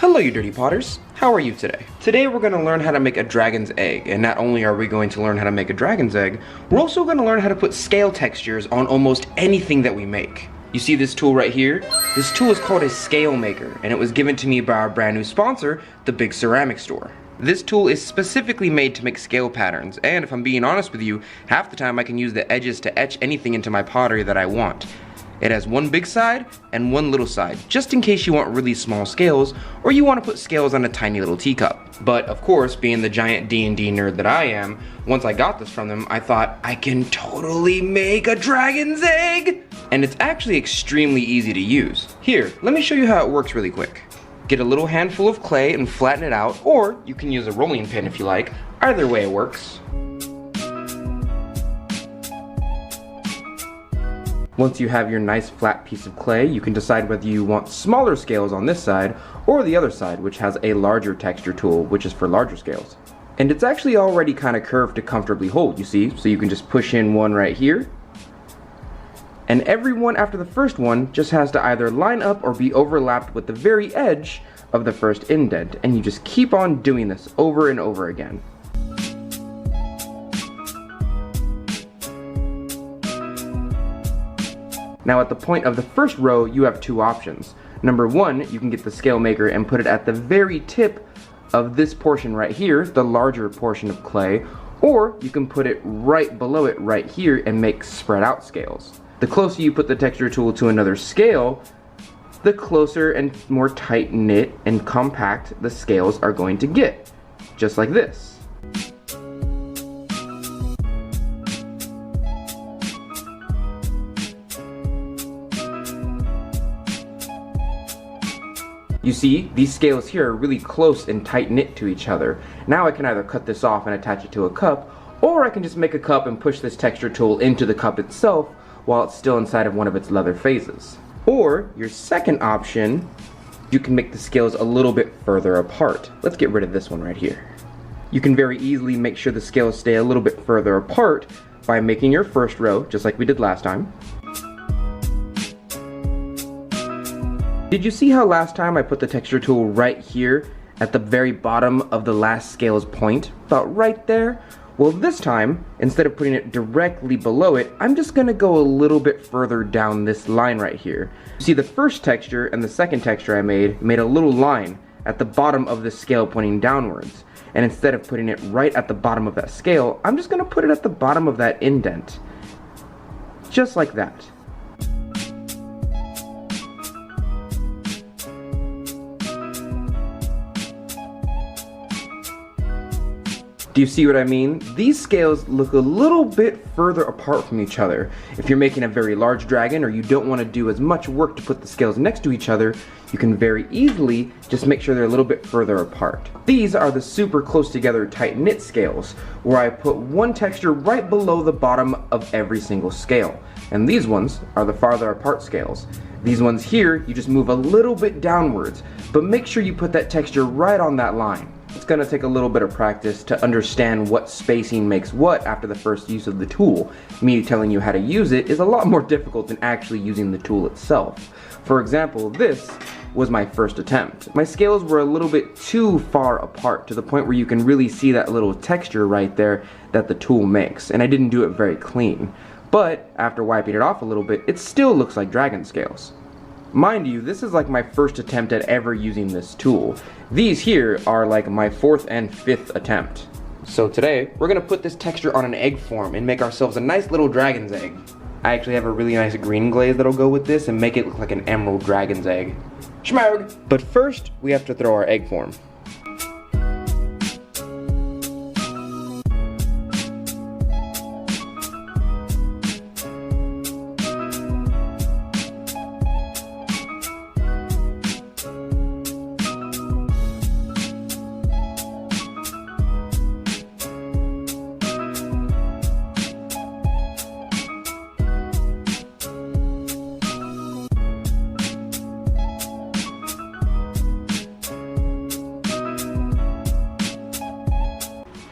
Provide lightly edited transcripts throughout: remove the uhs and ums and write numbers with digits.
Hello you dirty potters, how are you today? Today we're going to learn how to make a dragon's egg, and not only are we going to learn how to make a dragon's egg, we're also going to learn how to put scale textures on almost anything that we make. You see this tool right here? This tool is called a scale maker, and it was given to me by our brand new sponsor, the Big Ceramic Store. This tool is specifically made to make scale patterns, and if I'm being honest with you, half the time I can use the edges to etch anything into my pottery that I want. It has one big side and one little side, just in case you want really small scales, or you want to put scales on a tiny little teacup. But of course, being the giant D&D nerd that I am, once I got this from them, I thought, I can totally make a dragon's egg! And it's actually extremely easy to use. Here, let me show you how it works really quick. Get a little handful of clay and flatten it out, or you can use a rolling pin if you like. Either way it works. Once you have your nice flat piece of clay, you can decide whether you want smaller scales on this side or the other side, which has a larger texture tool, which is for larger scales. And it's actually already kind of curved to comfortably hold, you see, so you can just push in one right here. And every one after the first one just has to either line up or be overlapped with the very edge of the first indent, and you just keep on doing this over and over again. Now at the point of the first row, you have two options. Number one, you can get the scale maker and put it at the very tip of this portion right here, the larger portion of clay, or you can put it right below it right here and make spread out scales. The closer you put the texture tool to another scale, the closer and more tight knit and compact the scales are going to get, just like this. You see, these scales here are really close and tight knit to each other. Now I can either cut this off and attach it to a cup, or I can just make a cup and push this texture tool into the cup itself while it's still inside of one of its leather phases. Or, your second option, you can make the scales a little bit further apart. Let's get rid of this one right here. You can very easily make sure the scales stay a little bit further apart by making your first row, just like we did last time. Did you see how last time I put the texture tool right here at the very bottom of the last scale's point? About right there? Well, this time, instead of putting it directly below it, I'm just gonna go a little bit further down this line right here. See, the first texture and the second texture I made a little line at the bottom of the scale pointing downwards. And instead of putting it right at the bottom of that scale, I'm just gonna put it at the bottom of that indent. Just like that. Do you see what I mean? These scales look a little bit further apart from each other. If you're making a very large dragon or you don't want to do as much work to put the scales next to each other, you can very easily just make sure they're a little bit further apart. These are the super close together tight knit scales, where I put one texture right below the bottom of every single scale. And these ones are the farther apart scales. These ones here, you just move a little bit downwards, but make sure you put that texture right on that line. It's going to take a little bit of practice to understand what spacing makes what after the first use of the tool. Me telling you how to use it is a lot more difficult than actually using the tool itself. For example, this was my first attempt. My scales were a little bit too far apart to the point where you can really see that little texture right there that the tool makes, and I didn't do it very clean. But after wiping it off a little bit, it still looks like dragon scales. Mind you, this is like my first attempt at ever using this tool. These here are like my fourth and fifth attempt. So today, we're gonna put this texture on an egg form and make ourselves a nice little dragon's egg. I actually have a really nice green glaze that'll go with this and make it look like an emerald dragon's egg. Schmaug! But first, we have to throw our egg form.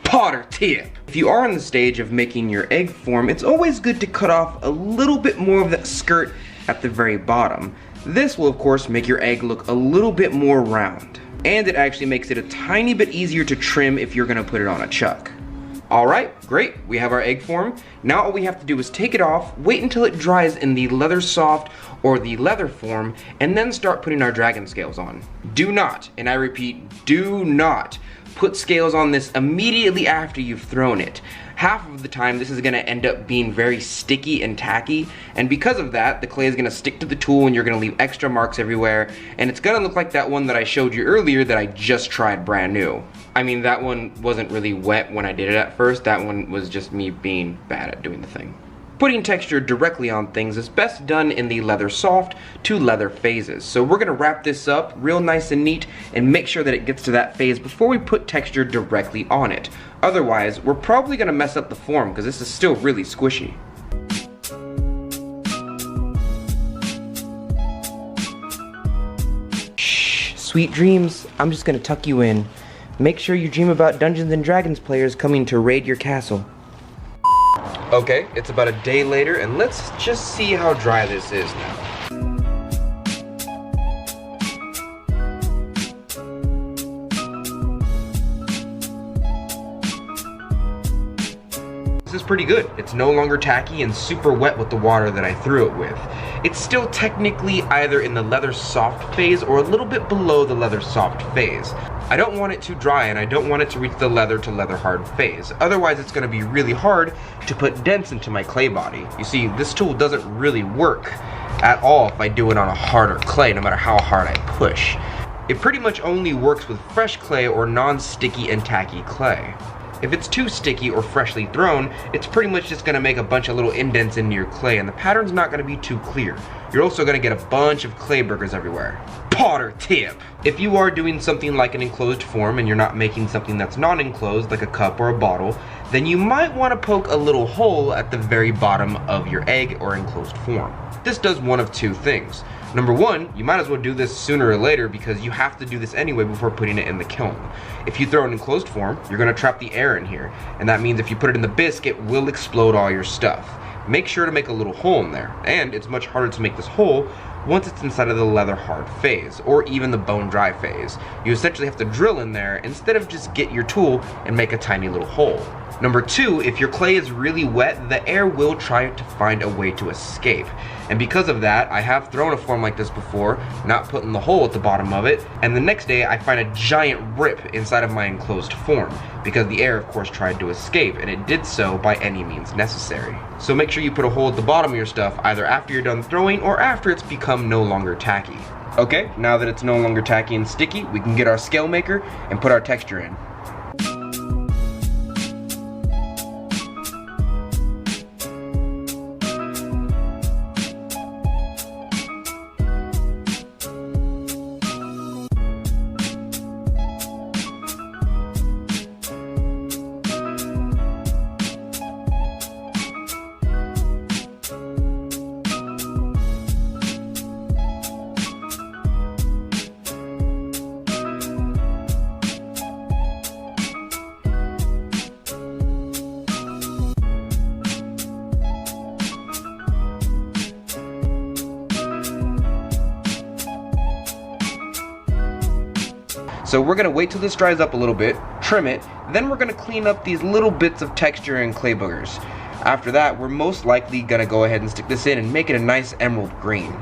Potter tip! If you are on the stage of making your egg form, it's always good to cut off a little bit more of that skirt at the very bottom. This will of course make your egg look a little bit more round. And it actually makes it a tiny bit easier to trim if you're gonna put it on a chuck. Alright, great, we have our egg form. Now all we have to do is take it off, wait until it dries in the leather soft or the leather form, and then start putting our dragon scales on. Do not, and I repeat, do not put scales on this immediately after you've thrown it. Half of the time this is gonna end up being very sticky and tacky, and because of that, the clay is gonna stick to the tool and you're gonna leave extra marks everywhere, and it's gonna look like that one that I showed you earlier that I just tried brand new. I mean, that one wasn't really wet when I did it at first. That one was just me being bad at doing the thing. Putting texture directly on things is best done in the leather soft to leather phases. So we're gonna wrap this up real nice and neat and make sure that it gets to that phase before we put texture directly on it. Otherwise, we're probably gonna mess up the form because this is still really squishy. Shh, sweet dreams. I'm just gonna tuck you in. Make sure you dream about Dungeons and Dragons players coming to raid your castle. Okay, it's about a day later, and let's just see how dry this is now. This is pretty good. It's no longer tacky and super wet with the water that I threw it with. It's still technically either in the leather soft phase or a little bit below the leather soft phase. I don't want it too dry and I don't want it to reach the leather to leather hard phase. Otherwise it's going to be really hard to put dents into my clay body. You see, this tool doesn't really work at all if I do it on a harder clay, no matter how hard I push. It pretty much only works with fresh clay or non-sticky and tacky clay. If it's too sticky or freshly thrown, it's pretty much just going to make a bunch of little indents into your clay and the pattern's not going to be too clear. You're also going to get a bunch of clay burgers everywhere. Potter tip! If you are doing something like an enclosed form and you're not making something that's non-enclosed, like a cup or a bottle, then you might want to poke a little hole at the very bottom of your egg or enclosed form. This does one of two things. Number one, you might as well do this sooner or later because you have to do this anyway before putting it in the kiln. If you throw an enclosed form, you're going to trap the air in here, and that means if you put it in the bisque, it will explode all your stuff. Make sure to make a little hole in there, and it's much harder to make this hole once it's inside of the leather hard phase, or even the bone dry phase. You essentially have to drill in there instead of just get your tool and make a tiny little hole. Number two, if your clay is really wet, the air will try to find a way to escape. And because of that, I have thrown a form like this before, not putting the hole at the bottom of it, and the next day I find a giant rip inside of my enclosed form, because the air of course tried to escape, and it did so by any means necessary. So make sure you put a hole at the bottom of your stuff, either after you're done throwing or after it's become no longer tacky. Okay, now that it's no longer tacky and sticky, we can get our scale maker and put our texture in. So we're gonna wait till this dries up a little bit, trim it, then we're gonna clean up these little bits of texture and clay boogers. After that, we're most likely gonna go ahead and stick this in and make it a nice emerald green.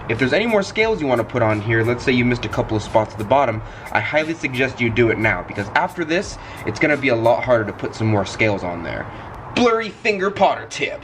If there's any more scales you want to put on here, let's say you missed a couple of spots at the bottom, I highly suggest you do it now, because after this, it's gonna be a lot harder to put some more scales on there. Blurry finger Potter tip.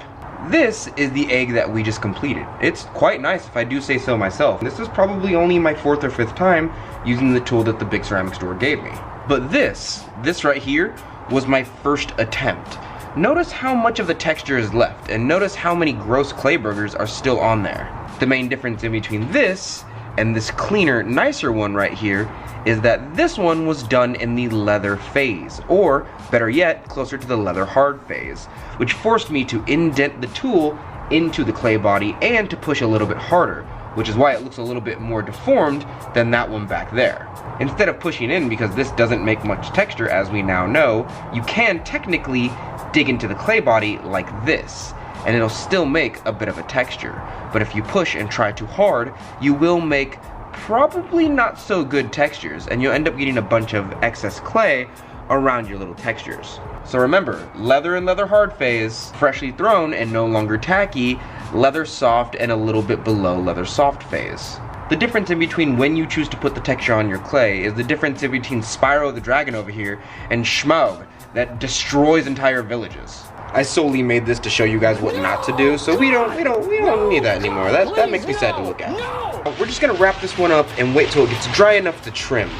This is the egg that we just completed. It's quite nice if I do say so myself. This is probably only my 4th or 5th time using the tool that the big ceramic store gave me. But this right here was my first attempt. Notice how much of the texture is left, and notice how many gross clay burgers are still on there. The main difference in between this and this cleaner, nicer one right here is that this one was done in the leather phase, or better yet, closer to the leather hard phase, which forced me to indent the tool into the clay body and to push a little bit harder, which is why it looks a little bit more deformed than that one back there. Instead of pushing in, because this doesn't make much texture as we now know, you can technically dig into the clay body like this. and it'll still make a bit of a texture. But if you push and try too hard, you will make probably not so good textures, and you'll end up getting a bunch of excess clay around your little textures. So remember, leather and leather hard phase, freshly thrown and no longer tacky, leather soft and a little bit below leather soft phase. The difference in between when you choose to put the texture on your clay is the difference in between Spyro the Dragon over here and Schmaug that destroys entire villages. I solely made this to show you guys what not to do, so we don't need that anymore. That makes me sad to look at. We're just gonna wrap this one up and wait till it gets dry enough to trim.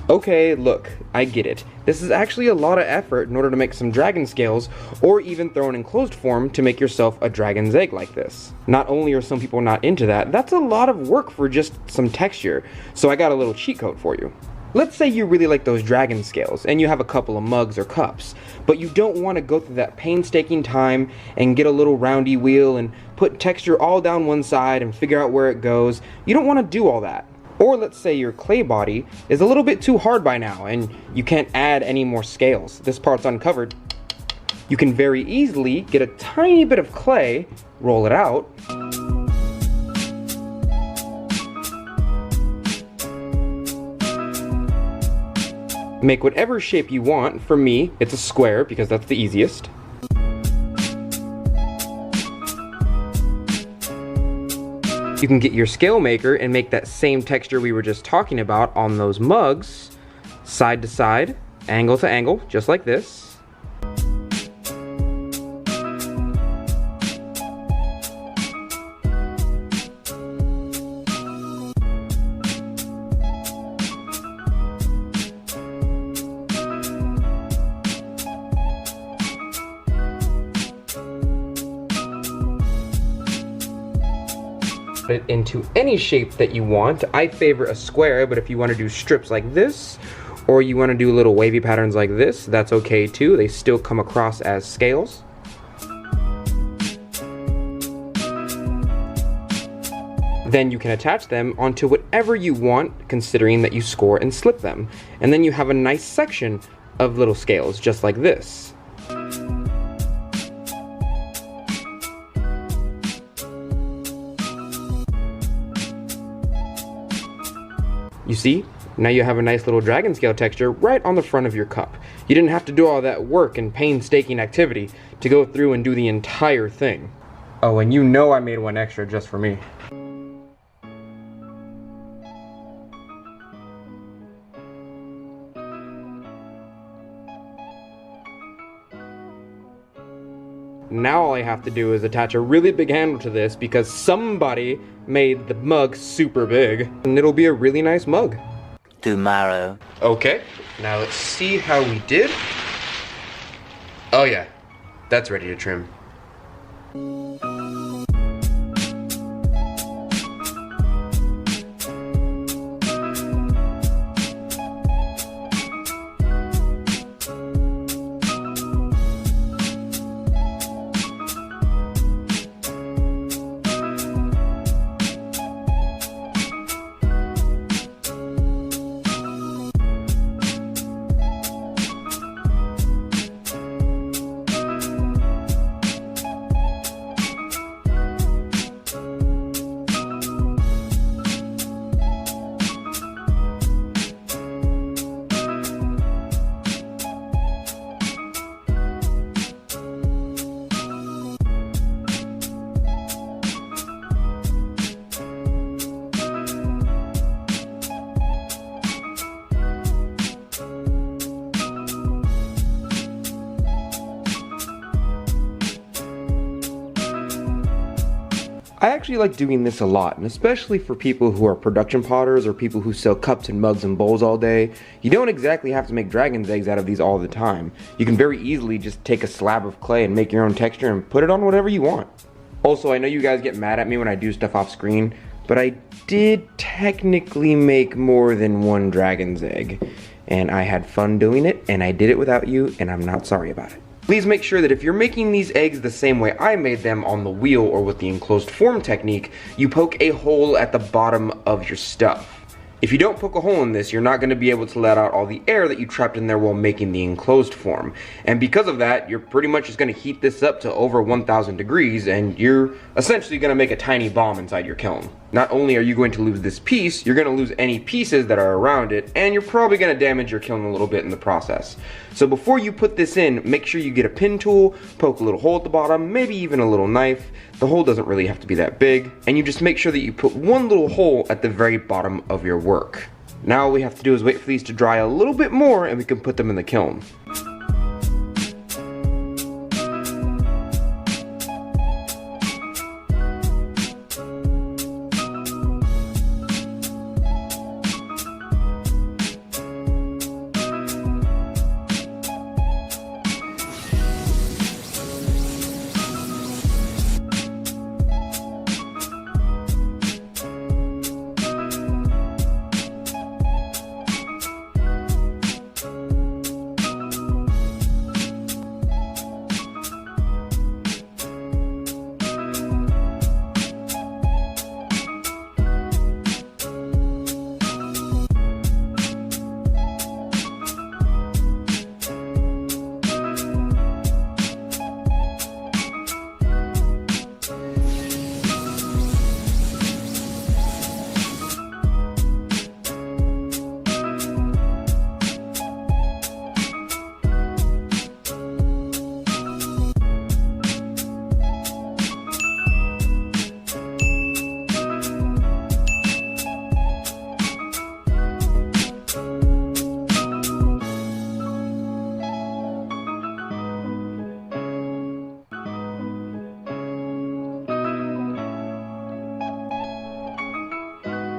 Okay, look, I get it. This is actually a lot of effort in order to make some dragon scales, or even throw an enclosed form to make yourself a dragon's egg like this. Not only are some people not into that, that's a lot of work for just some texture, so I got a little cheat code for you. Let's say you really like those dragon scales, and you have a couple of mugs or cups, but you don't want to go through that painstaking time and get a little roundy wheel and put texture all down one side and figure out where it goes. You don't want to do all that. Or let's say your clay body is a little bit too hard by now and you can't add any more scales. This part's uncovered. You can very easily get a tiny bit of clay, roll it out, make whatever shape you want. For me, it's a square because that's the easiest. You can get your scale maker and make that same texture we were just talking about on those mugs, side to side, angle to angle, just like this. It into any shape that you want. I favor a square, but if you want to do strips like this, or you want to do little wavy patterns like this, that's okay too. They still come across as scales. Then you can attach them onto whatever you want, considering that you score and slip them. And then you have a nice section of little scales, just like this. You see? Now you have a nice little dragon scale texture right on the front of your cup. You didn't have to do all that work and painstaking activity to go through and do the entire thing. Oh, and you know I made one extra just for me. Now all I have to do is attach a really big handle to this because somebody made the mug super big, and it'll be a really nice mug. Tomorrow. Okay, now let's see how we did. Oh yeah, that's ready to trim. I actually like doing this a lot, and especially for people who are production potters or people who sell cups and mugs and bowls all day. You don't exactly have to make dragon's eggs out of these all the time. You can very easily just take a slab of clay and make your own texture and put it on whatever you want. Also, I know you guys get mad at me when I do stuff off screen, but I did technically make more than one dragon's egg. And I had fun doing it, and I did it without you, and I'm not sorry about it. Please make sure that if you're making these eggs the same way I made them on the wheel or with the enclosed form technique, you poke a hole at the bottom of your stuff. If you don't poke a hole in this, you're not going to be able to let out all the air that you trapped in there while making the enclosed form. And because of that, you're pretty much just going to heat this up to over 1000 degrees, and you're essentially going to make a tiny bomb inside your kiln. Not only are you going to lose this piece, you're going to lose any pieces that are around it, and you're probably going to damage your kiln a little bit in the process. So before you put this in, make sure you get a pin tool, poke a little hole at the bottom, maybe even a little knife. The hole doesn't really have to be that big, and you just make sure that you put one little hole at the very bottom of your work. Now all we have to do is wait for these to dry a little bit more, and we can put them in the kiln.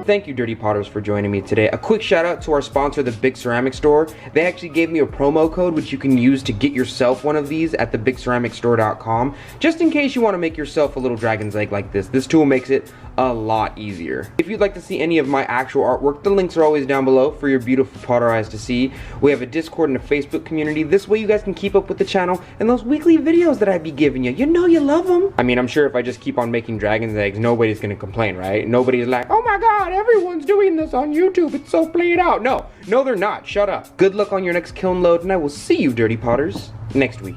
Thank you, Dirty Potters, for joining me today. A quick shout out to our sponsor, the Big Ceramic Store. They actually gave me a promo code which you can use to get yourself one of these at thebigceramicstore.com, just in case you want to make yourself a little dragon's egg like this. This tool makes it a lot easier. If you'd like to see any of my actual artwork, the links are always down below for your beautiful Potter eyes to see. We have a Discord and a Facebook community. This way you guys can keep up with the channel and those weekly videos that I be giving you. You know you love them. I mean, I'm sure if I just keep on making dragon's eggs, nobody's gonna complain, right? Nobody's like, oh my god, everyone's doing this on YouTube, it's so played out. No, they're not. Shut up. Good luck on your next kiln load, and I will see you, Dirty Potters, next week.